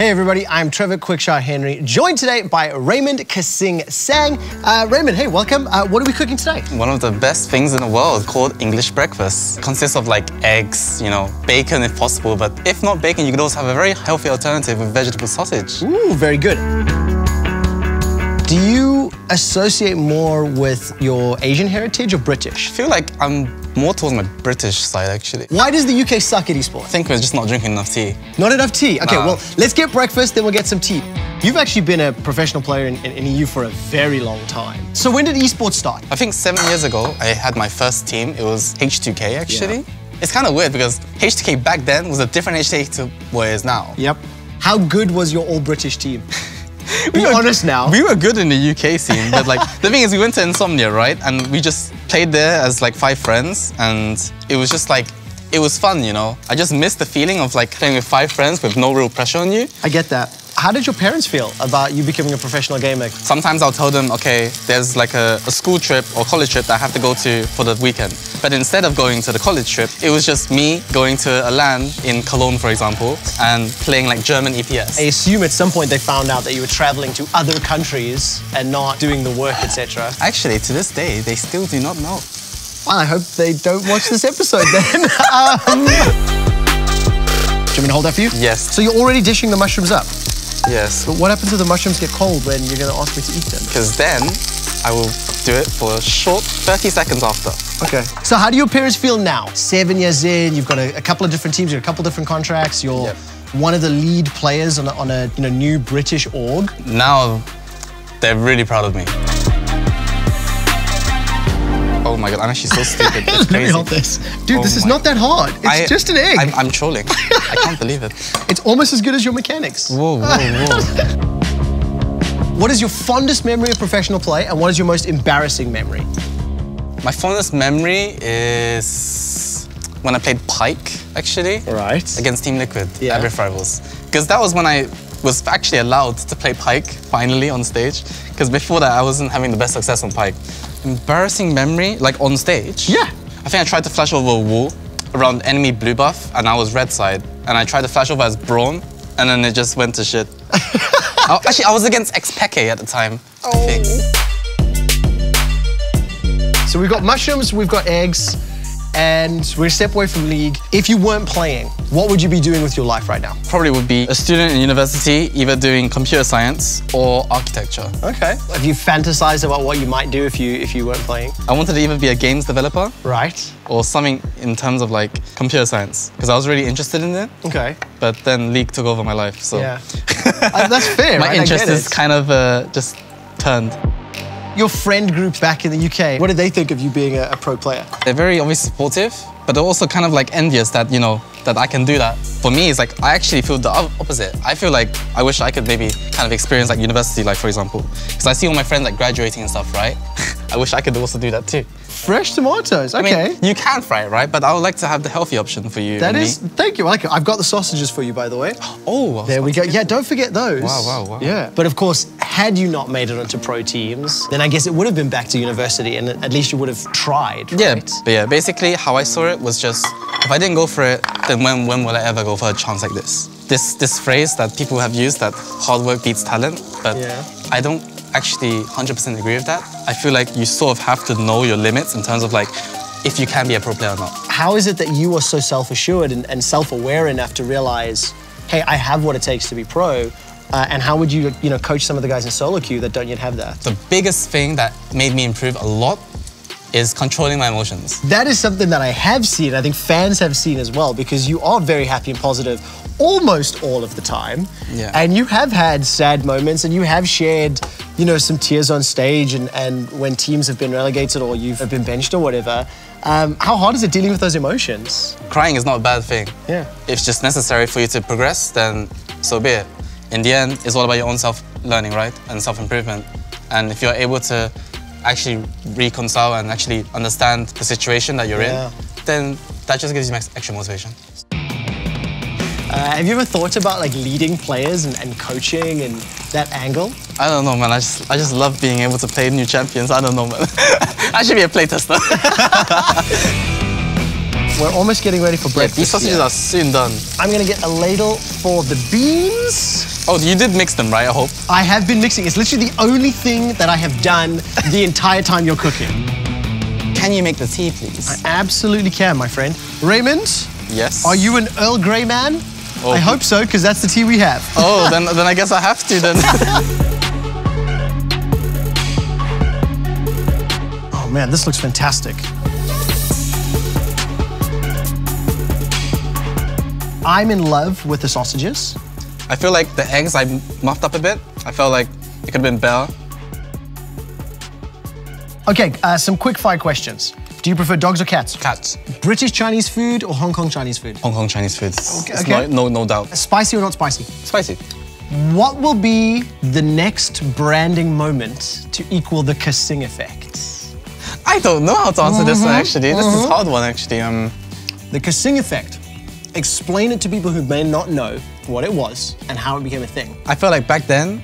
Hey everybody, I'm Trevor Quickshot Henry, joined today by Raymond Kasing Sang. Raymond, hey, welcome. What are we cooking today? One of the best things in the world called English breakfast. It consists of like eggs, bacon if possible, but if not bacon, you could also have a very healthy alternative with vegetable sausage. Ooh, very good. Do you associate more with your Asian heritage or British? I feel like I'm more towards my British side, actually. Why does the UK suck at esports? I think we're just not drinking enough tea. Not enough tea? Okay, Nah. well, let's get breakfast, then we'll get some tea. You've actually been a professional player in EU for a very long time. So when did esports start? I think 7 years ago, I had my first team. It was H2K, actually. Yeah. It's kind of weird because H2K back then was a different H2K to what it is now. Yep. How good was your all-British team? Be honest now. We were good in the UK scene, but like the thing is we went to Insomnia, right? And we just played there as like 5 friends, and it was just like, it was fun, I just missed the feeling of like playing with 5 friends with no real pressure on you. I get that. How did your parents feel about you becoming a professional gamer? Sometimes I'll tell them, okay, there's like a school trip or college trip that I have to go to for the weekend. But instead of going to the college trip, it was just me going to a LAN in Cologne, for example, and playing like German EPS. I assume at some point they found out that you were traveling to other countries and not doing the work, etc. Actually, to this day, they still do not know. Well, I hope they don't watch this episode then. Do you want me to hold that for you? Yes. So you're already dishing the mushrooms up? Yes. But what happens if the mushrooms get cold when you're going to ask me to eat them? Because then I will do it for a short 30 seconds after. Okay. So how do your parents feel now? 7 years in, you've got a couple of different teams, you've got a couple of different contracts, you're one of the lead players on a new British org. Now they're really proud of me. Oh my God, I'm actually so stupid. It's crazy. Let me hold this. Dude, this is not that hard. It's just an egg. I'm trolling. I can't believe it. It's almost as good as your mechanics. Whoa, whoa, whoa. What is your fondest memory of professional play, and what is your most embarrassing memory? My fondest memory is when I played Pike, actually. Right. Against Team Liquid at Rift Rivals. Because that was when I was actually allowed to play Pike, finally, on stage. Because before that, I wasn't having the best success on Pike. Embarrassing memory, like on stage? Yeah. I think I tried to flash over a wall around enemy blue buff, and I was red side. And I tried to flash over as Brawn, and then it just went to shit. Actually, I was against Xpeke at the time, I think. So we've got mushrooms, we've got eggs, and we're a step away from League. If you weren't playing, what would you be doing with your life right now? Probably would be a student in university, either doing computer science or architecture. Okay. Have you fantasized about what you might do if you weren't playing? I wanted to either be a games developer. Right. Or something in terms of like computer science, because I was really interested in it. Okay. But then League took over my life, so. Yeah. That's fair, My right? interest is kind of just turned. Your friend group back in the UK, what did they think of you being a pro player? They're very obviously supportive, but they're also kind of like envious that, that I can do that. For me, it's like, I actually feel the opposite. I feel like I wish I could maybe kind of experience like university life, for example. Because I see all my friends like graduating and stuff, right? I wish I could also do that too. Fresh tomatoes, okay. I mean, you can fry it, right? But I would like to have the healthy option for you. That is, thank you. I've got the sausages for you, by the way. Oh, there we go. Yeah, don't forget those. Wow. Yeah, but of course, had you not made it onto pro teams, then I guess it would have been back to university, and at least you would have tried, right? Yeah, but yeah, basically how I saw it was just, if I didn't go for it, then when will I ever go for a chance like this? This phrase that people have used, that hard work beats talent, but I don't actually 100% agree with that. I feel like you sort of have to know your limits in terms of like, if you can be a pro player or not. How is it that you are so self-assured and self-aware enough to realize, hey, I have what it takes to be pro, and how would you, coach some of the guys in solo queue that don't yet have that? The biggest thing that made me improve a lot is controlling my emotions. That is something that I have seen, I think fans have seen as well, because you are very happy and positive almost all of the time. Yeah. And you have had sad moments, and you have shared, some tears on stage and when teams have been relegated or you've been benched or whatever. How hard is it dealing with those emotions? Crying is not a bad thing. Yeah. If it's just necessary for you to progress, then so be it. In the end, it's all about your own self-learning, right? And self-improvement. And if you're able to actually reconcile and actually understand the situation that you're in, then that just gives you extra motivation. Have you ever thought about like leading players and coaching and that angle? I don't know, man. I just love being able to play new champions. I don't know, man. I should be a playtester. We're almost getting ready for breakfast. These sausages are soon done. I'm gonna get a ladle for the beans. Oh, you did mix them, right, I hope? I have been mixing. It's literally the only thing that I have done the entire time you're cooking. Can you make the tea, please? I absolutely can, my friend. Raymond? Yes? Are you an Earl Grey man? Oh. I hope so, because that's the tea we have. Oh, then I guess I have to then. Oh man, this looks fantastic. I'm in love with the sausages. I feel like the eggs I muffed up a bit. I felt like it could have been better. Okay, some quick fire questions. Do you prefer dogs or cats? Cats. British Chinese food or Hong Kong Chinese food? Hong Kong Chinese food. Okay. No doubt. Spicy or not spicy? Spicy. What will be the next branding moment to equal the Kasing effect? I don't know how to answer this one, actually. This is a hard one, actually. The Kasing effect. Explain it to people who may not know what it was and how it became a thing. I feel like back then,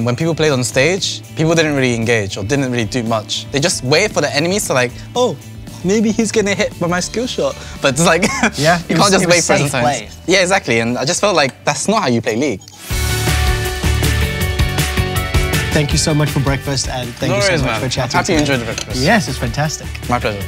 when people played on stage, people didn't really engage or didn't really do much. They just wait for the enemies to like, oh, maybe he's gonna hit by my skill shot. But it's like, yeah, you can't just wait for safe sometimes. play. Yeah, exactly. And I just felt like that's not how you play League. Thank you so much for breakfast and thank you so much for chatting. Happy you enjoyed the breakfast. Yes, it's fantastic. My pleasure.